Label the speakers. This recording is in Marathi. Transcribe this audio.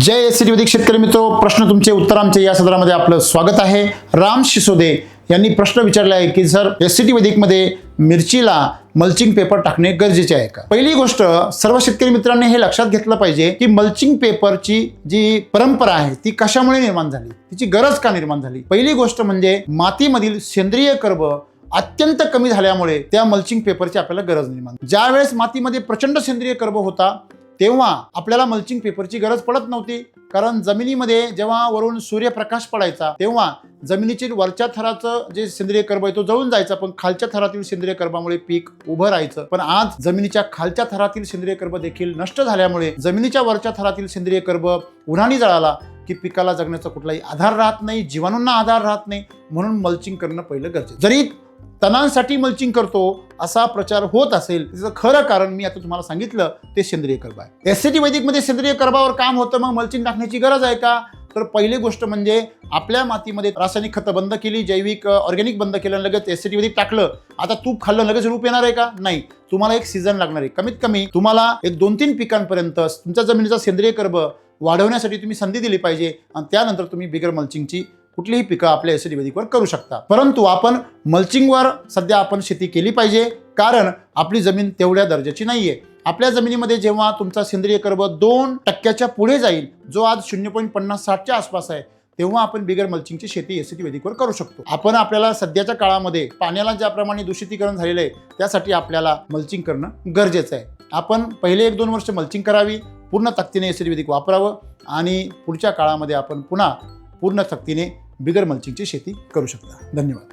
Speaker 1: जय एसटी वैदिक शेतकरी मित्रो, प्रश्न तुमचे उत्तर आमचे या सदरामध्ये आपलं स्वागत आहे। राम शिसोदे यांनी प्रश्न विचारला आहे की सर एसटी वैदिक मध्ये मिरचीला मल्चिंग पेपर टाकणे गरजेचे आहे का। पहिली गोष्ट सर्व शेतकरी मित्रांनी हे लक्षात घेतलं पाहिजे की मल्चिंग पेपरची जी परंपरा आहे ती कशामुळे निर्माण झाली, तिची गरज का निर्माण झाली। पहिली गोष्ट म्हणजे मातीमधील सेंद्रिय कर्ब अत्यंत कमी झाल्यामुळे त्या मल्चिंग पेपरची आपल्याला गरज निर्माण। ज्यावेळेस मातीमध्ये प्रचंड सेंद्रिय कर्ब होता तेव्हा आपल्याला मल्चिंग पेपरची गरज पडत नव्हती, कारण जमिनीमध्ये जेव्हा वरून सूर्यप्रकाश पडायचा तेव्हा जमिनीच्या वरच्या थराचं जे सेंद्रिय कर्ब आहे तो जळून जायचा, पण खालच्या थरातील सेंद्रिय कर्बामुळे पीक उभं राहायचं। पण आज जमिनीच्या खालच्या थरातील सेंद्रिय कर्ब देखील नष्ट झाल्यामुळे जमिनीच्या वरच्या थरातील सेंद्रिय कर्ब उन्हाने जळाला की पिकाला जगण्याचा कुठलाही आधार राहत नाही, जीवाणूंना आधार राहत नाही। म्हणून मल्चिंग करणं पहिलं गरजेचं। जरी तणांसाठी मल्चिंग करतो असा प्रचार होत असेल, त्याचं खरं कारण मी आता तुम्हाला सांगितलं ते सेंद्रिय कर्ब आहे। एसटी वैदिक मध्ये सेंद्रिय कर्बावर काम होतं, मग मल्चिंग टाकण्याची गरज आहे का? तर पहिली गोष्ट म्हणजे आपल्या मातीमध्ये रासायनिक खतं बंद केली, जैविक ऑर्गॅनिक बंद केलं, लगेच एसटी वैदिक टाकलं, आता तूप खाल्लं लगेच रूप येणार आहे का? नाही, तुम्हाला एक सीझन लागणार आहे। कमीत कमी तुम्हाला एक 2-3 पिकांपर्यंत तुमच्या जमिनीचा सेंद्रिय कर्ब वाढवण्यासाठी तुम्ही संधी दिली पाहिजे, आणि त्यानंतर तुम्ही बिगर मल्चिंगची कुठलीही पिकं आपल्या एसटी वैदिकवर करू शकता। परंतु आपण मल्चिंगवर सध्या आपण शेती केली पाहिजे, कारण आपली जमीन तेवढ्या दर्जाची नाहीये। आपल्या जमिनीमध्ये जेव्हा तुमचा सेंद्रिय कर्ब 2% पुढे जाईल, जो आज 0.50-60च्या आसपास आहे, तेव्हा आपण बिगर मल्चिंगची शेती एसटी वैदिकवर करू शकतो। आपण आपल्याला सध्याच्या काळामध्ये पाण्याला ज्याप्रमाणे दूषितीकरण झालेलं आहे त्यासाठी आपल्याला मल्चिंग करणं गरजेचं आहे। आपण पहिले 1-2 वर्ष मल्चिंग करावी, पूर्ण ताकदीने एसटी वैदिक वापरावं, आणि पुढच्या काळामध्ये आपण पुन्हा पूर्ण ताकदीने बिगर मल्चिंगची शेती करू शकता। धन्यवाद।